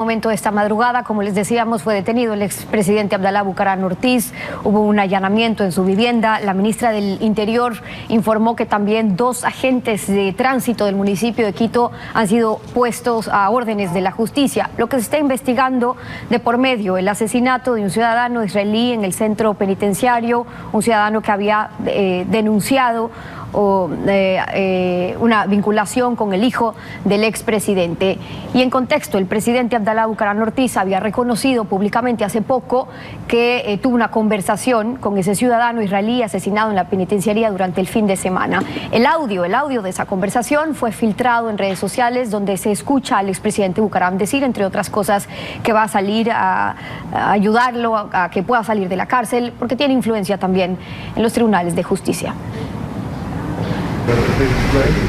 Momento de esta madrugada, como les decíamos, fue detenido el expresidente Abdalá Bucaram Ortiz. Hubo un allanamiento en su vivienda. La ministra del Interior informó que también 2 agentes de tránsito del municipio de Quito han sido puestos a órdenes de la justicia. Lo que se está investigando de por medio, el asesinato de un ciudadano israelí en el centro penitenciario, un ciudadano que había denunciado una vinculación con el hijo del expresidente. Y en contexto, el presidente Abdalá Bucaram Ortiz había reconocido públicamente hace poco que tuvo una conversación con ese ciudadano israelí asesinado en la penitenciaría durante el fin de semana. El audio de esa conversación fue filtrado en redes sociales, donde se escucha al expresidente Bucaram decir, entre otras cosas, que va a salir a ayudarlo a que pueda salir de la cárcel, porque tiene influencia también en los tribunales de justicia.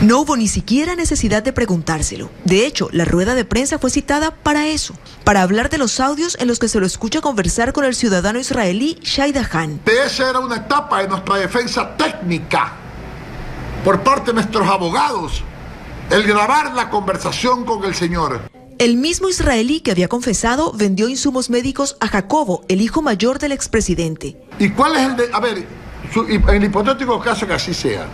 No hubo ni siquiera necesidad de preguntárselo. De hecho, la rueda de prensa fue citada para eso, para hablar de los audios en los que se lo escucha conversar con el ciudadano israelí Shai Dahan. Esa era una etapa de nuestra defensa técnica por parte de nuestros abogados, el grabar la conversación con el señor. El mismo israelí que había confesado vendió insumos médicos a Jacobo, el hijo mayor del expresidente. ¿Y cuál es el de...? A ver, en el hipotético caso que así sea,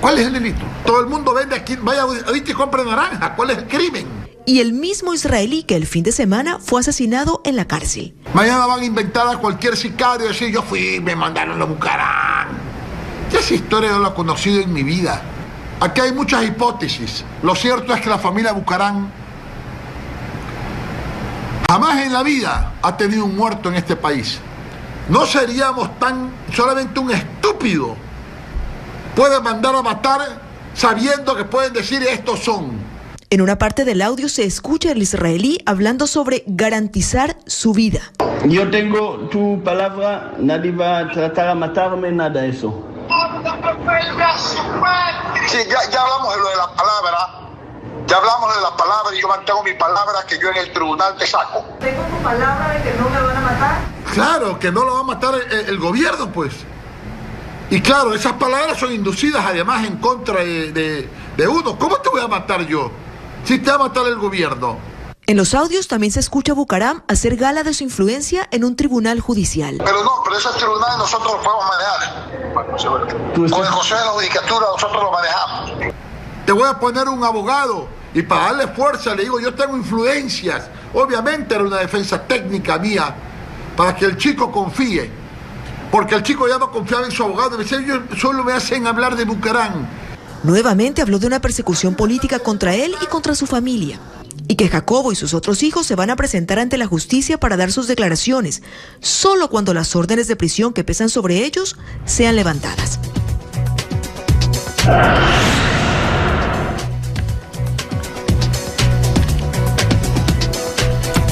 ¿cuál es el delito? Todo el mundo vende aquí, vaya ahorita y compra naranja. ¿Cuál es el crimen? Y el mismo israelí que el fin de semana fue asesinado en la cárcel. Mañana van a inventar a cualquier sicario y decir, yo fui, me mandaron a Bucaram. Esa historia no la he conocido en mi vida. Aquí hay muchas hipótesis. Lo cierto es que la familia Bucaram jamás en la vida ha tenido un muerto en este país. No seríamos solamente un estúpido puede mandar a matar sabiendo que pueden decir estos son. En una parte del audio se escucha al israelí hablando sobre garantizar su vida. Yo tengo tu palabra, nadie va a tratar a matarme, nada de eso. Sí, ya hablamos de lo de la palabra. Ya hablamos de la palabra y yo mantengo mi palabra que yo en el tribunal te saco. ¿Tengo tu palabra de que no me van a matar? Claro, que no lo va a matar el gobierno, pues. Y claro, esas palabras son inducidas además en contra de uno. ¿Cómo te voy a matar yo si te va a matar el gobierno? En los audios también se escucha a Bucaram hacer gala de su influencia en un tribunal judicial. Pero esos tribunales nosotros los podemos manejar. Con el Consejo de la Judicatura nosotros lo manejamos. Te voy a poner un abogado y para darle fuerza le digo, yo tengo influencias. Obviamente era una defensa técnica mía para que el chico confíe. Porque el chico ya no confiaba en su abogado, me decía, ellos solo me hacen hablar de Bucaram. Nuevamente habló de una persecución política contra él y contra su familia, y que Jacobo y sus otros hijos se van a presentar ante la justicia para dar sus declaraciones, solo cuando las órdenes de prisión que pesan sobre ellos sean levantadas.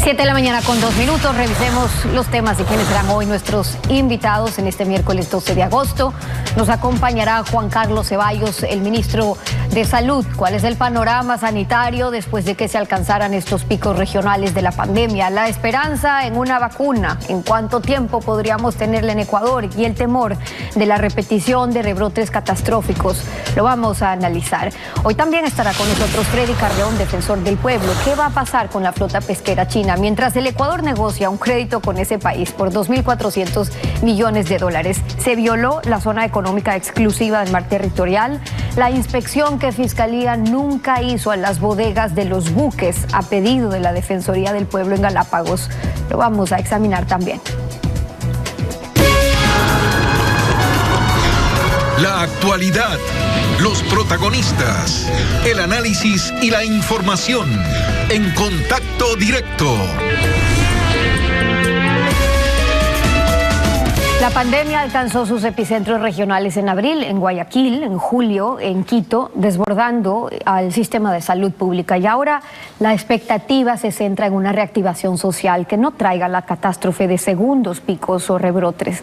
7 de la mañana con 2 minutos, revisemos los temas de quienes serán hoy nuestros invitados en este miércoles 12 de agosto. Nos acompañará Juan Carlos Ceballos, el ministro de Salud. ¿Cuál es el panorama sanitario después de que se alcanzaran estos picos regionales de la pandemia? La esperanza en una vacuna, en cuánto tiempo podríamos tenerla en Ecuador y el temor de la repetición de rebrotes catastróficos. Lo vamos a analizar. Hoy también estará con nosotros Freddy Carreón, defensor del pueblo. ¿Qué va a pasar con la flota pesquera china mientras el Ecuador negocia un crédito con ese país por 2.400 millones de dólares? Se violó la zona económica exclusiva del mar territorial. La inspección que Fiscalía nunca hizo a las bodegas de los buques a pedido de la Defensoría del Pueblo en Galápagos. Lo vamos a examinar también. La actualidad, los protagonistas, el análisis y la información en Contacto Directo. La pandemia alcanzó sus epicentros regionales en abril, en Guayaquil, en julio, en Quito, desbordando al sistema de salud pública. Y ahora la expectativa se centra en una reactivación social que no traiga la catástrofe de segundos picos o rebrotes.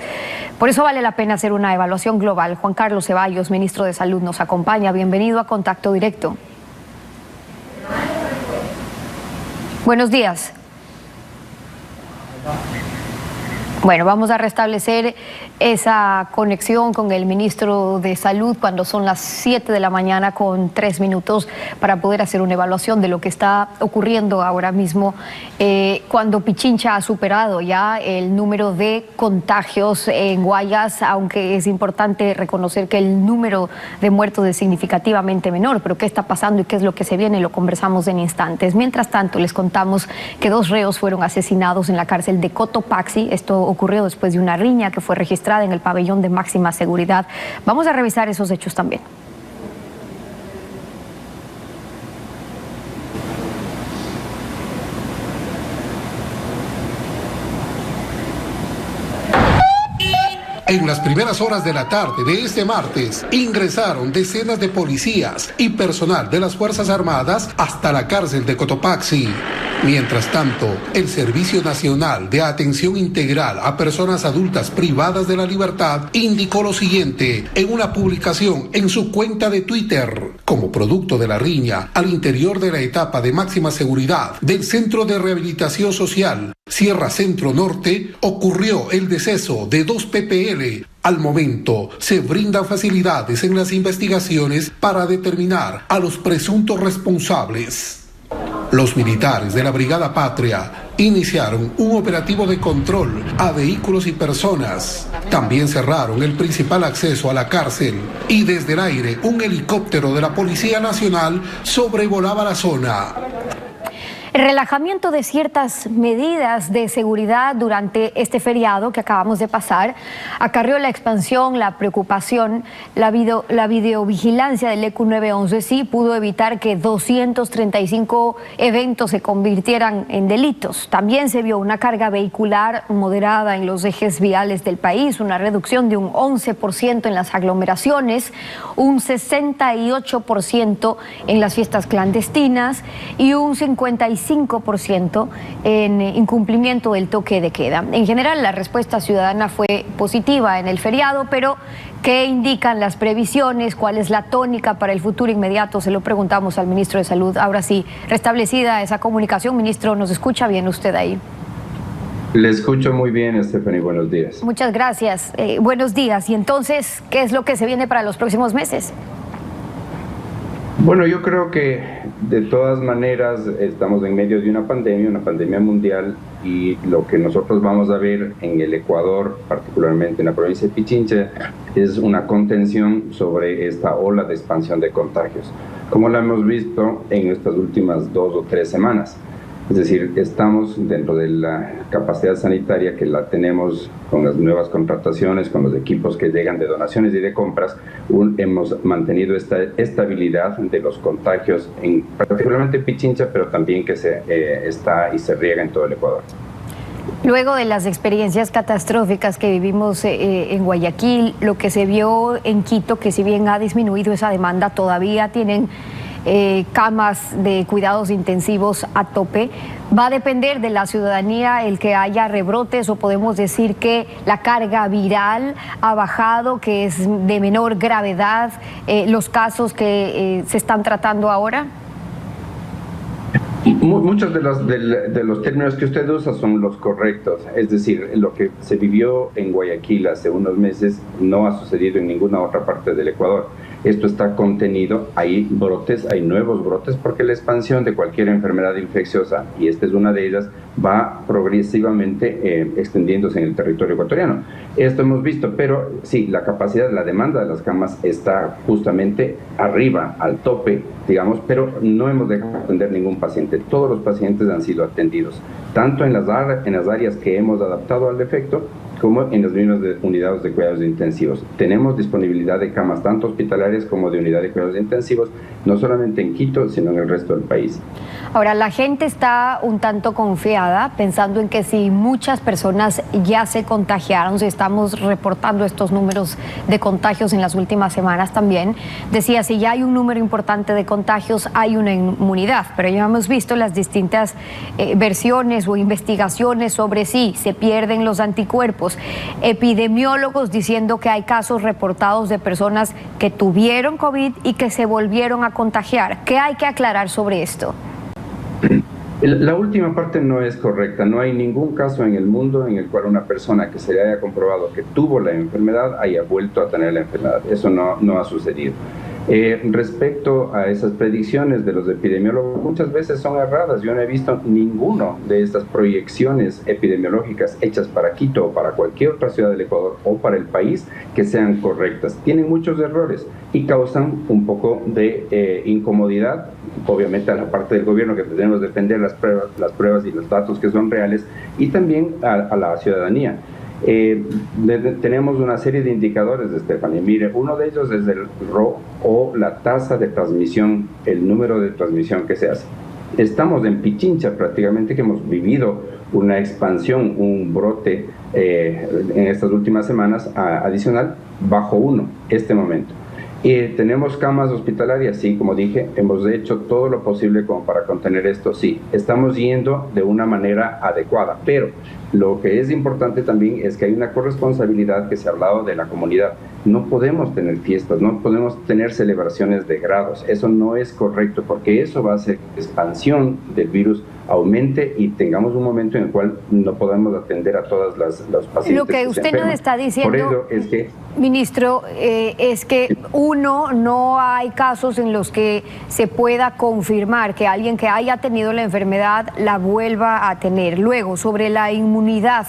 Por eso vale la pena hacer una evaluación global. Juan Carlos Ceballos, ministro de Salud, nos acompaña. Bienvenido a Contacto Directo. Buenos días. Bueno, vamos a restablecer esa conexión con el ministro de Salud cuando son las 7 de la mañana con 3 minutos para poder hacer una evaluación de lo que está ocurriendo ahora mismo cuando Pichincha ha superado ya el número de contagios en Guayas, aunque es importante reconocer que el número de muertos es significativamente menor. Pero ¿qué está pasando y qué es lo que se viene? Lo conversamos en instantes. Mientras tanto, les contamos que 2 reos fueron asesinados en la cárcel de Cotopaxi. Esto ocurrió después de una riña que fue registrada en el pabellón de máxima seguridad. Vamos a revisar esos hechos también. En las primeras horas de la tarde de este martes, ingresaron decenas de policías y personal de las Fuerzas Armadas hasta la cárcel de Cotopaxi. Mientras tanto, el Servicio Nacional de Atención Integral a Personas Adultas Privadas de la Libertad indicó lo siguiente en una publicación en su cuenta de Twitter. Como producto de la riña al interior de la etapa de máxima seguridad del Centro de Rehabilitación Social Sierra Centro Norte, ocurrió el deceso de 2 PPL. Al momento, se brindan facilidades en las investigaciones para determinar a los presuntos responsables. Los militares de la Brigada Patria iniciaron un operativo de control a vehículos y personas. También cerraron el principal acceso a la cárcel y desde el aire un helicóptero de la Policía Nacional sobrevolaba la zona. El relajamiento de ciertas medidas de seguridad durante este feriado que acabamos de pasar acarreó la expansión, la preocupación, la videovigilancia del ECU 911 sí pudo evitar que 235 eventos se convirtieran en delitos. También se vio una carga vehicular moderada en los ejes viales del país, una reducción de un 11% en las aglomeraciones, un 68% en las fiestas clandestinas y un 55% en incumplimiento del toque de queda. En general, la respuesta ciudadana fue positiva en el feriado, pero ¿qué indican las previsiones? ¿Cuál es la tónica para el futuro inmediato? Se lo preguntamos al ministro de Salud. Ahora sí, restablecida esa comunicación. Ministro, ¿nos escucha bien usted ahí? Le escucho muy bien, Stephanie. Buenos días. Muchas gracias. Buenos días. Y entonces, ¿qué es lo que se viene para los próximos meses? Bueno, yo creo que de todas maneras estamos en medio de una pandemia mundial, y lo que nosotros vamos a ver en el Ecuador, particularmente en la provincia de Pichincha, es una contención sobre esta ola de expansión de contagios, como la hemos visto en estas últimas 2 o 3 semanas. Es decir, estamos dentro de la capacidad sanitaria que la tenemos con las nuevas contrataciones, con los equipos que llegan de donaciones y de compras. Hemos mantenido esta estabilidad de los contagios, particularmente en Pichincha, pero también que está y se riega en todo el Ecuador. Luego de las experiencias catastróficas que vivimos en Guayaquil, lo que se vio en Quito, que si bien ha disminuido esa demanda, todavía tienen camas de cuidados intensivos a tope. ¿Va a depender de la ciudadanía el que haya rebrotes, o podemos decir que la carga viral ha bajado, que es de menor gravedad los casos que se están tratando ahora? Muchos de los términos que usted usa son los correctos. Es decir, lo que se vivió en Guayaquil hace unos meses no ha sucedido en ninguna otra parte del Ecuador. Esto está contenido, hay brotes, hay nuevos brotes, porque la expansión de cualquier enfermedad infecciosa, y esta es una de ellas, va progresivamente extendiéndose en el territorio ecuatoriano. Esto hemos visto, pero sí, la capacidad, la demanda de las camas está justamente arriba, al tope, digamos, pero no hemos dejado de atender ningún paciente. Todos los pacientes han sido atendidos, tanto en las áreas que hemos adaptado al efecto, como en las mismas unidades de cuidados intensivos. Tenemos disponibilidad de camas tanto hospitalarias como de unidades de cuidados intensivos, no solamente en Quito, sino en el resto del país. Ahora, la gente está un tanto confiada, pensando en que si muchas personas ya se contagiaron, si estamos reportando estos números de contagios en las últimas semanas también, decía, si ya hay un número importante de contagios, hay una inmunidad, pero ya hemos visto las distintas versiones o investigaciones sobre si se pierden los anticuerpos. Epidemiólogos diciendo que hay casos reportados de personas que tuvieron COVID y que se volvieron a contagiar. ¿Qué hay que aclarar sobre esto? La última parte no es correcta. No hay ningún caso en el mundo en el cual una persona que se le haya comprobado que tuvo la enfermedad haya vuelto a tener la enfermedad. Eso no ha sucedido. Respecto a esas predicciones de los epidemiólogos, muchas veces son erradas. Yo no he visto ninguno de estas proyecciones epidemiológicas hechas para Quito o para cualquier otra ciudad del Ecuador o para el país que sean correctas. Tienen muchos errores y causan un poco de incomodidad, obviamente a la parte del gobierno, que tenemos que defender las pruebas y los datos que son reales, y también a la ciudadanía. Tenemos una serie de indicadores, Stephanie. Mire, uno de ellos es el RO, o la tasa de transmisión, el número de transmisión que se hace. Estamos en Pichincha prácticamente, que hemos vivido una expansión, un brote en estas últimas semanas adicional, bajo 1 este momento. Tenemos camas hospitalarias, sí, como dije, hemos hecho todo lo posible como para contener esto, sí. Estamos yendo de una manera adecuada, pero lo que es importante también es que hay una corresponsabilidad que se ha hablado de la comunidad. No podemos tener fiestas, no podemos tener celebraciones de grados. Eso no es correcto, porque eso va a hacer que la expansión del virus aumente y tengamos un momento en el cual no podemos atender a todos los pacientes. Lo que usted nos está diciendo, por eso es que, ministro, es que no hay casos en los que se pueda confirmar que alguien que haya tenido la enfermedad la vuelva a tener. Luego, sobre la inmunidad,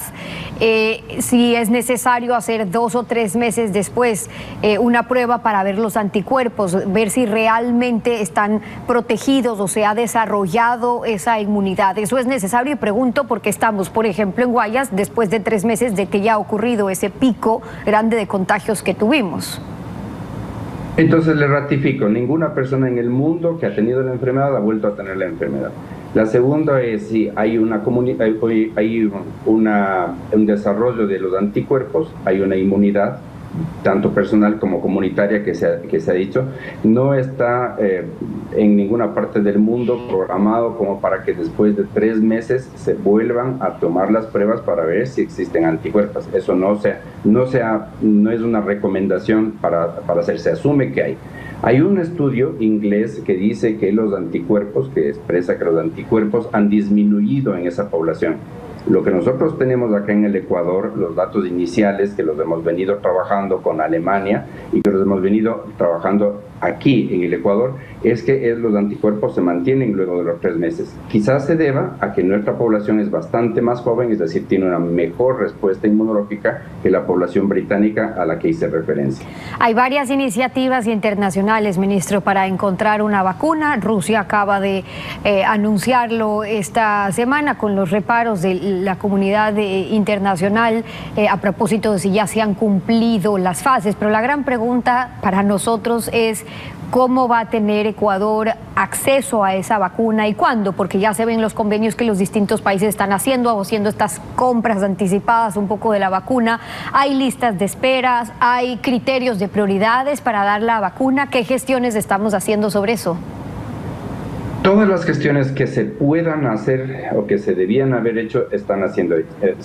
si es necesario hacer 2 o 3 meses después una prueba para ver los anticuerpos, ver si realmente están protegidos o se ha desarrollado esa inmunidad. Eso es necesario, y pregunto porque estamos, por ejemplo, en Guayas, después de 3 meses de que ya ha ocurrido ese pico grande de contagios que tuvimos. Entonces le ratifico, ninguna persona en el mundo que ha tenido la enfermedad ha vuelto a tener la enfermedad. La segunda es si hay un desarrollo de los anticuerpos, hay una inmunidad, tanto personal como comunitaria, que se ha dicho. No está en ninguna parte del mundo programado como para que después de 3 meses se vuelvan a tomar las pruebas para ver si existen anticuerpos. Eso no es una recomendación para hacer, se asume que hay. Hay un estudio inglés que dice que los anticuerpos, que expresa que los anticuerpos han disminuido en esa población. Lo que nosotros tenemos acá en el Ecuador, los datos iniciales que los hemos venido trabajando con Alemania y que los hemos venido trabajando aquí en el Ecuador, es que los anticuerpos se mantienen luego de los 3 meses. Quizás se deba a que nuestra población es bastante más joven, es decir, tiene una mejor respuesta inmunológica que la población británica a la que hice referencia. Hay varias iniciativas internacionales, ministro, para encontrar una vacuna. Rusia acaba de anunciarlo esta semana con los reparos de la comunidad internacional a propósito de si ya se han cumplido las fases. Pero la gran pregunta para nosotros es ¿cómo va a tener Ecuador acceso a esa vacuna y cuándo? Porque ya se ven los convenios que los distintos países están haciendo estas compras anticipadas un poco de la vacuna. Hay listas de esperas, hay criterios de prioridades para dar la vacuna. ¿Qué gestiones estamos haciendo sobre eso? Todas las gestiones que se puedan hacer o que se debían haber hecho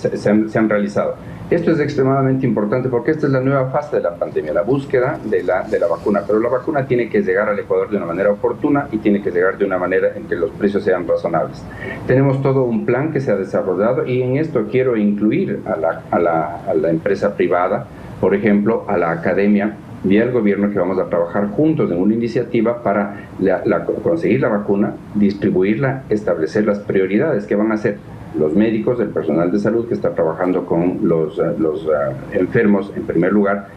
se han realizado. Esto es extremadamente importante porque esta es la nueva fase de la pandemia, la búsqueda de la vacuna. Pero la vacuna tiene que llegar al Ecuador de una manera oportuna y tiene que llegar de una manera en que los precios sean razonables. Tenemos todo un plan que se ha desarrollado y en esto quiero incluir a la empresa privada, por ejemplo, a la academia y al gobierno, que vamos a trabajar juntos en una iniciativa para conseguir la vacuna, distribuirla, establecer las prioridades que van a ser los médicos, el personal de salud que está trabajando con los enfermos en primer lugar,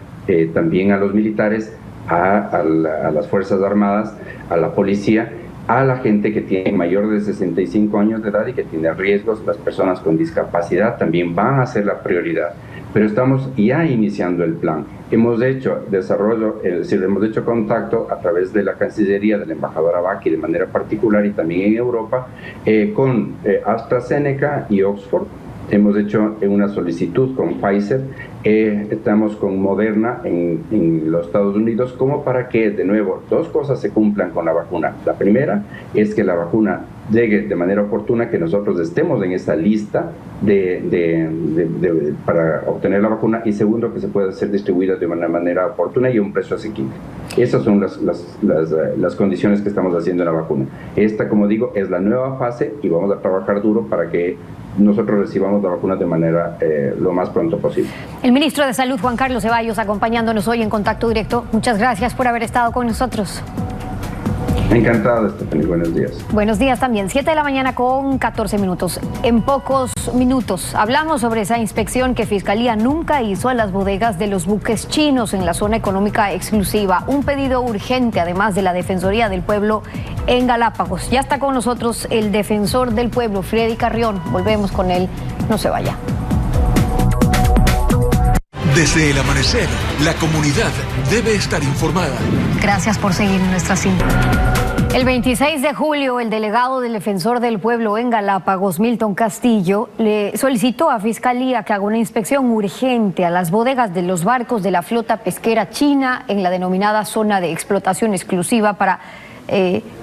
también a los militares, a las Fuerzas Armadas, a la policía, a la gente que tiene mayor de 65 años de edad y que tiene riesgos. Las personas con discapacidad también van a ser la prioridad. Pero estamos ya iniciando el plan. Hemos hecho hemos hecho contacto a través de la Cancillería, de la embajadora Baki de manera particular y también en Europa, con AstraZeneca y Oxford, Hemos hecho una solicitud con Pfizer, estamos con Moderna en los Estados Unidos, como para que, de nuevo, dos cosas se cumplan con la vacuna. La primera es que la vacuna llegue de manera oportuna, que nosotros estemos en esa lista para obtener la vacuna, y segundo, que se pueda ser distribuida de una manera oportuna y a un precio asequible. Esas son las condiciones que estamos haciendo en la vacuna. Esta, como digo, es la nueva fase y vamos a trabajar duro para que nosotros recibamos la vacuna de manera lo más pronto posible. El ministro de Salud, Juan Carlos Ceballos, acompañándonos hoy en Contacto Directo. Muchas gracias por haber estado con nosotros. Encantado, Stephanie. Buenos días. Buenos días también. 7 de la mañana con 14 minutos. En pocos minutos hablamos sobre esa inspección que Fiscalía nunca hizo a las bodegas de los buques chinos en la zona económica exclusiva. Un pedido urgente, además de la Defensoría del Pueblo en Galápagos. Ya está con nosotros el defensor del pueblo, Freddy Carrión. Volvemos con él. No se vaya. Desde el amanecer, la comunidad debe estar informada. Gracias por seguir nuestra sintonía. El 26 de julio, el delegado del Defensor del Pueblo en Galápagos, Milton Castillo, le solicitó a Fiscalía que haga una inspección urgente a las bodegas de los barcos de la flota pesquera china en la denominada zona de explotación exclusiva para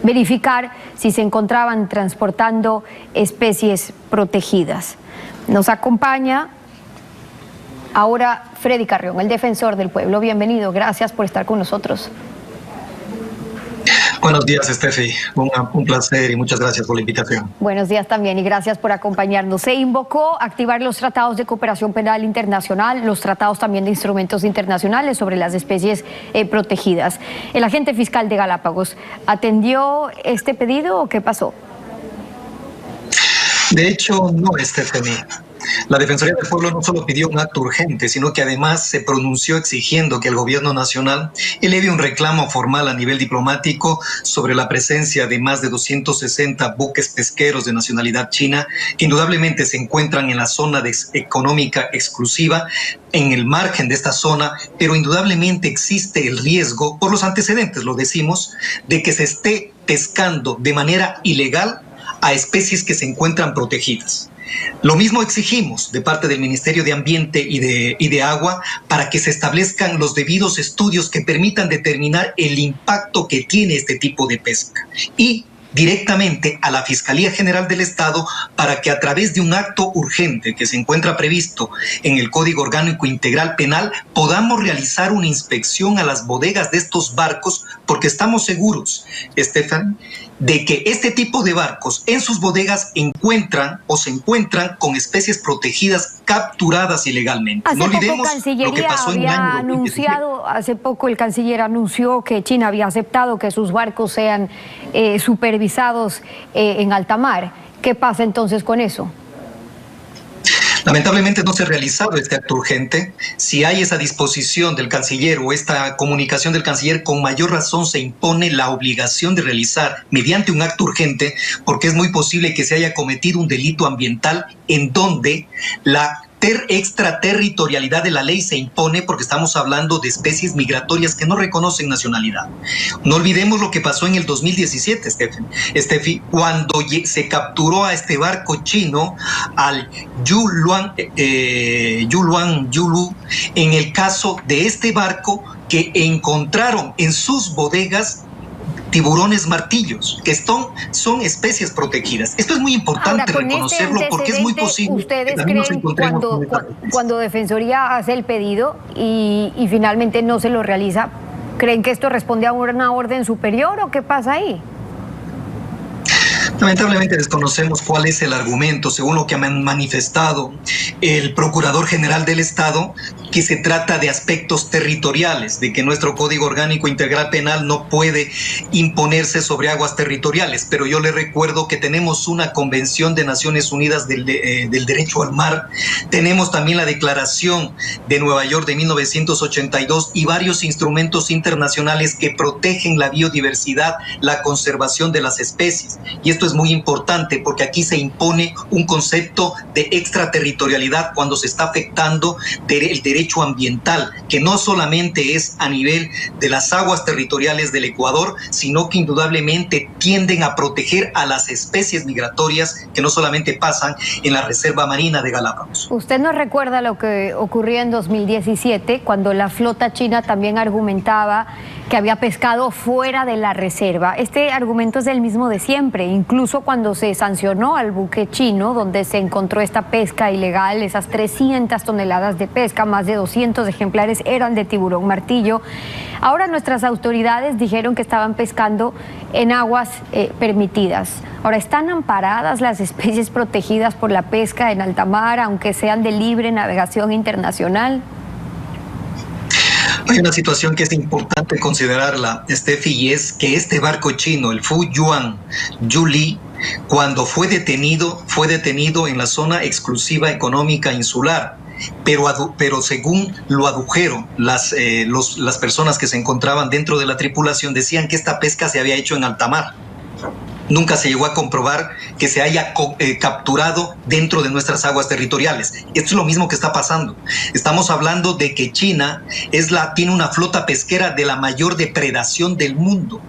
verificar si se encontraban transportando especies protegidas. Nos acompaña ahora Freddy Carrión, el Defensor del Pueblo. Bienvenido, gracias por estar con nosotros. Buenos días, Steffi. Un placer y muchas gracias por la invitación. Buenos días también y gracias por acompañarnos. Se invocó activar los tratados de cooperación penal internacional, los tratados también de instrumentos internacionales sobre las especies protegidas. ¿El agente fiscal de Galápagos atendió este pedido o qué pasó? De hecho, no, Stephanie. La Defensoría del Pueblo no solo pidió un acto urgente, sino que además se pronunció exigiendo que el gobierno nacional eleve un reclamo formal a nivel diplomático sobre la presencia de más de 260 buques pesqueros de nacionalidad china que indudablemente se encuentran en la zona económica exclusiva, en el margen de esta zona, pero indudablemente existe el riesgo, por los antecedentes lo decimos, de que se esté pescando de manera ilegal a especies que se encuentran protegidas. Lo mismo exigimos de parte del Ministerio de Ambiente y de Agua para que se establezcan los debidos estudios que permitan determinar el impacto que tiene este tipo de pesca y directamente a la Fiscalía General del Estado para que a través de un acto urgente que se encuentra previsto en el Código Orgánico Integral Penal podamos realizar una inspección a las bodegas de estos barcos, porque estamos seguros, Estefan, de que este tipo de barcos en sus bodegas se encuentran con especies protegidas capturadas ilegalmente. No olvidemos lo que pasó en el año 2017. Hace poco el canciller anunció que China había aceptado que sus barcos sean supervisados en alta mar. ¿Qué pasa entonces con eso? Lamentablemente no se ha realizado este acto urgente. Si hay esa disposición del canciller o esta comunicación del canciller, con mayor razón se impone la obligación de realizar mediante un acto urgente, porque es muy posible que se haya cometido un delito ambiental en donde la extraterritorialidad de la ley se impone, porque estamos hablando de especies migratorias que no reconocen nacionalidad. No olvidemos lo que pasó en el 2017, Steffi, cuando se capturó a este barco chino, al Yulu, en el caso de este barco que encontraron en sus bodegas tiburones martillos, que son especies protegidas. Esto es muy importante reconocerlo, porque es muy posible. ¿Ustedes creen cuando Defensoría hace el pedido y finalmente no se lo realiza, creen que esto responde a una orden superior o qué pasa ahí? Lamentablemente desconocemos cuál es el argumento, según lo que ha manifestado el Procurador General del Estado, que se trata de aspectos territoriales, de que nuestro Código Orgánico Integral Penal no puede imponerse sobre aguas territoriales. Pero yo le recuerdo que tenemos una Convención de Naciones Unidas del Derecho al Mar, tenemos también la Declaración de Nueva York de 1982 y varios instrumentos internacionales que protegen la biodiversidad, la conservación de las especies. Y esto es es muy importante porque aquí se impone un concepto de extraterritorialidad cuando se está afectando el derecho ambiental, que no solamente es a nivel de las aguas territoriales del Ecuador, sino que indudablemente tienden a proteger a las especies migratorias que no solamente pasan en la Reserva Marina de Galápagos. ¿Usted nos recuerda lo que ocurrió en 2017, cuando la flota china también argumentaba que había pescado fuera de la reserva? Este argumento es el mismo de siempre, incluso cuando se sancionó al buque chino, donde se encontró esta pesca ilegal, esas 300 toneladas de pesca, más de 200 ejemplares eran de tiburón martillo. Ahora nuestras autoridades dijeron que estaban pescando en aguas permitidas. Ahora, ¿están amparadas las especies protegidas por la pesca en alta mar, aunque sean de libre navegación internacional? Hay una situación que es importante considerarla, Steffi, y es que este barco chino, el Fu Yuan Yuli, cuando fue detenido en la zona exclusiva económica insular, pero según lo adujeron las personas que se encontraban dentro de la tripulación, decían que esta pesca se había hecho en alta mar. Nunca se llegó a comprobar que se haya capturado dentro de nuestras aguas territoriales. Esto es lo mismo que está pasando. Estamos hablando de que China tiene una flota pesquera de la mayor depredación del mundo.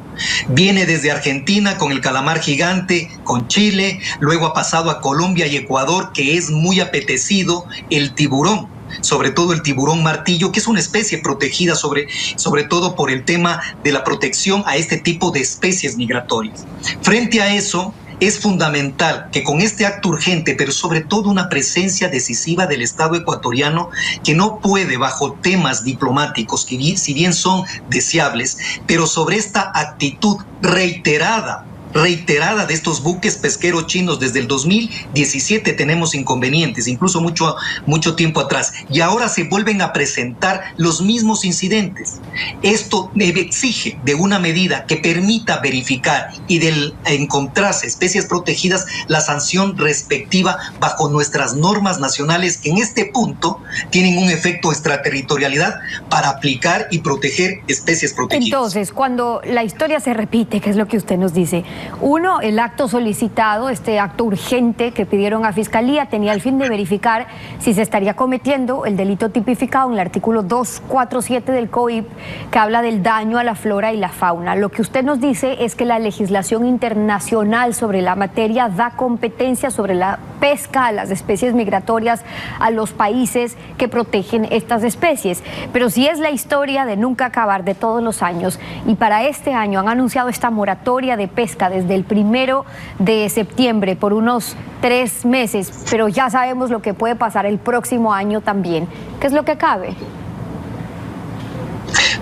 Viene desde Argentina con el calamar gigante, con Chile, luego ha pasado a Colombia y Ecuador, que es muy apetecido el tiburón, sobre todo el tiburón martillo, que es una especie protegida sobre todo por el tema de la protección a este tipo de especies migratorias. Frente a eso, es fundamental que con este acto urgente, pero sobre todo una presencia decisiva del Estado ecuatoriano, que no puede, bajo temas diplomáticos, que si bien son deseables, pero sobre esta actitud reiterada de estos buques pesqueros chinos desde el 2017 tenemos inconvenientes, incluso mucho tiempo atrás, y ahora se vuelven a presentar los mismos incidentes. Esto exige de una medida que permita verificar y del encontrarse especies protegidas la sanción respectiva bajo nuestras normas nacionales, que en este punto tienen un efecto extraterritorialidad para aplicar y proteger especies protegidas. Entonces, cuando la historia se repite, ¿qué es lo que usted nos dice? Uno, el acto solicitado, este acto urgente que pidieron a Fiscalía, tenía el fin de verificar si se estaría cometiendo el delito tipificado en el artículo 247 del COIP, que habla del daño a la flora y la fauna. Lo que usted nos dice es que la legislación internacional sobre la materia da competencia sobre la pesca a las especies migratorias a los países que protegen estas especies. Pero si es la historia de nunca acabar de todos los años, y para este año han anunciado esta moratoria de pesca desde el 1 de septiembre por unos 3 meses, pero ya sabemos lo que puede pasar el próximo año también. ¿Qué es lo que cabe?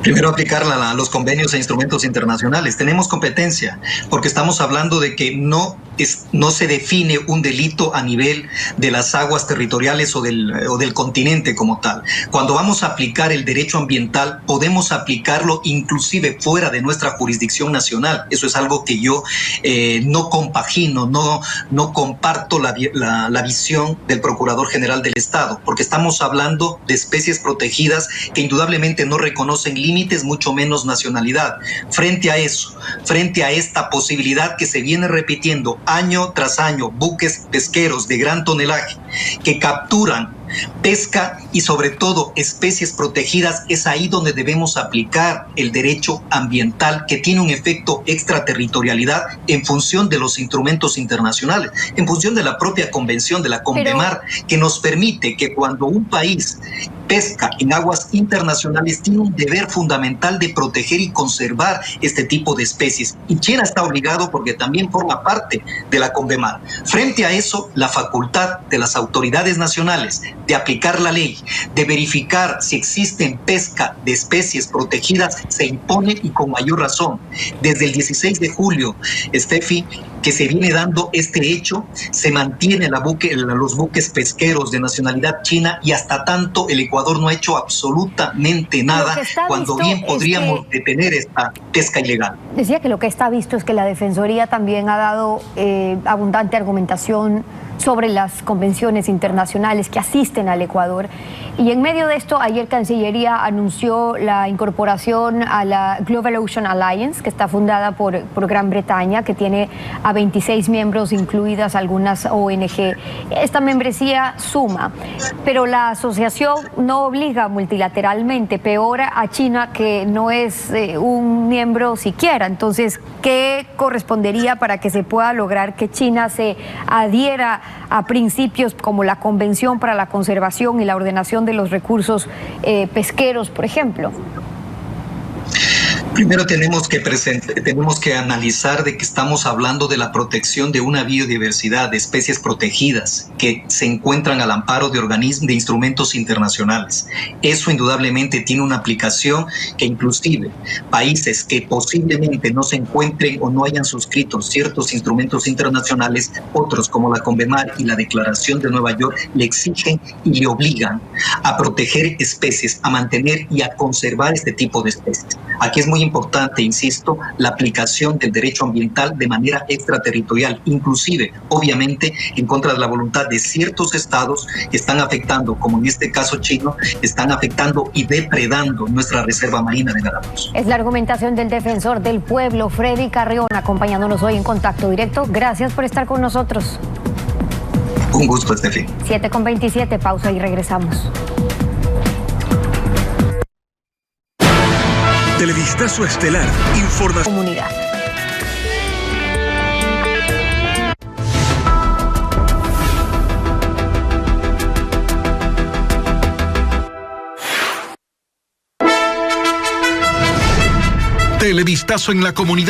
Primero, aplicarla a los convenios e instrumentos internacionales. Tenemos competencia, porque estamos hablando de que no se define un delito a nivel de las aguas territoriales o del continente como tal. Cuando vamos a aplicar el derecho ambiental, podemos aplicarlo inclusive fuera de nuestra jurisdicción nacional. Eso es algo que yo no compagino, no comparto la visión del Procurador General del Estado, porque estamos hablando de especies protegidas que indudablemente no reconocen límites, mucho menos nacionalidad. Frente a eso, frente a esta posibilidad que se viene repitiendo año tras año, buques pesqueros de gran tonelaje que capturan pesca y sobre todo especies protegidas, es ahí donde debemos aplicar el derecho ambiental, que tiene un efecto extraterritorialidad en función de los instrumentos internacionales, en función de la propia convención de la CONVEMAR, que nos permite que cuando un país pesca en aguas internacionales tiene un deber fundamental de proteger y conservar este tipo de especies. Y China está obligado porque también forma parte de la CONVEMAR. Frente a eso, la facultad de las autoridades nacionales de aplicar la ley, de verificar si existen pesca de especies protegidas, se impone, y con mayor razón. Desde el 16 de julio, Steffi, que se viene dando este hecho, se mantiene los buques pesqueros de nacionalidad china, y hasta tanto el Ecuador no ha hecho absolutamente nada, cuando bien podríamos detener esta pesca ilegal. Decía que lo que está visto es que la Defensoría también ha dado abundante argumentación sobre las convenciones internacionales que asisten al Ecuador. Y en medio de esto, ayer Cancillería anunció la incorporación a la Global Ocean Alliance, que está fundada por Gran Bretaña, que tiene a 26 miembros, incluidas algunas ONG. Esta membresía suma, pero la asociación no obliga multilateralmente, peor a China, que no es un miembro siquiera. Entonces, ¿qué correspondería para que se pueda lograr que China se adhiera a principios como la Convención para la Conservación y la Ordenación de los Recursos pesqueros, por ejemplo? Primero tenemos que analizar de que estamos hablando de la protección de una biodiversidad de especies protegidas que se encuentran al amparo de organismos, de instrumentos internacionales. Eso indudablemente tiene una aplicación que inclusive países que posiblemente no se encuentren o no hayan suscrito ciertos instrumentos internacionales, otros como la CONVEMAR y la Declaración de Nueva York, le exigen y le obligan a proteger especies, a mantener y a conservar este tipo de especies. Aquí es muy importante, insisto, la aplicación del derecho ambiental de manera extraterritorial, inclusive, obviamente, en contra de la voluntad de ciertos estados que están afectando, como en este caso chino, están afectando y depredando nuestra reserva marina de Galápagos. Es la argumentación del defensor del pueblo, Freddy Carrión, acompañándonos hoy en Contacto Directo. Gracias por estar con nosotros. Un gusto, Estefi. 7:27, pausa y regresamos. Televistazo Estelar, información. Comunidad. Televistazo en la comunidad.